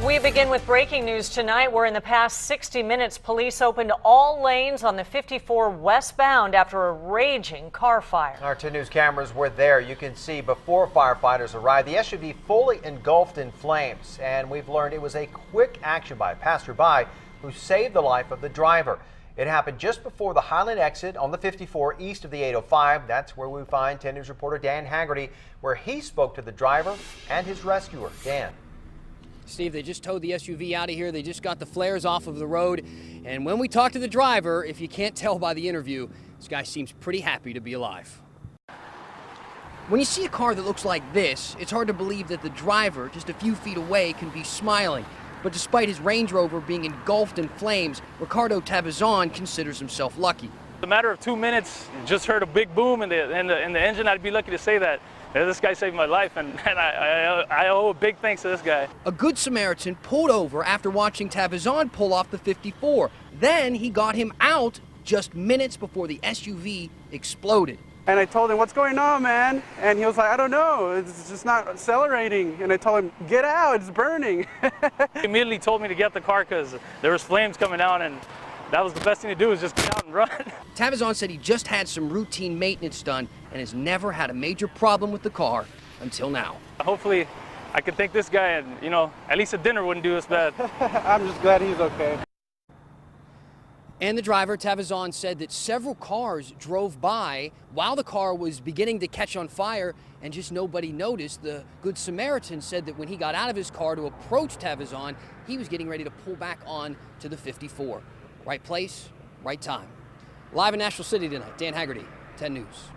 We begin with breaking news tonight, where in the past 60 minutes, police opened all lanes on the 54 westbound after a raging car fire. Our 10 News cameras were there. You can see before firefighters arrived, the SUV fully engulfed in flames. And we've learned it was a quick action by a passerby who saved the life of the driver. It happened just before the Highland exit on the 54 east of the 805. That's where we find 10 News reporter Dan Haggerty, where he spoke to the driver and his rescuer. Dan. Steve, they just towed the SUV out of here. They just got the flares off of the road. And when we talked to the driver, if you can't tell by the interview, this guy seems pretty happy to be alive. When you see a car that looks like this, it's hard to believe that the driver, just a few feet away, can be smiling. But despite his Range Rover being engulfed in flames, Ricardo Tavazon considers himself lucky. In a matter of 2 minutes, just heard a big boom in the engine. I'd be lucky to say that. This guy saved my life, and I owe a big thanks to this guy. A good Samaritan pulled over after watching Tavazon pull off the 54. Then he got him out just minutes before the SUV exploded. And I told him, "What's going on, man?" And he was like, "I don't know, it's just not accelerating." And I told him, "Get out, it's burning." He immediately told me to get the car because there was flames coming out, and that was the best thing to do, was just get out and run. Tavazon said he just had some routine maintenance done and has never had a major problem with the car until now. Hopefully, I can thank this guy, and at least a dinner wouldn't do us bad. I'm just glad he's okay. And the driver, Tavazon, said that several cars drove by while the car was beginning to catch on fire and just nobody noticed. The Good Samaritan said that when he got out of his car to approach Tavazon, he was getting ready to pull back on to the 54. Right place, right time. Live in Nashville City tonight, Dan Haggerty, 10 News.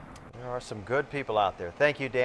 There are some good people out there. Thank you, Dan.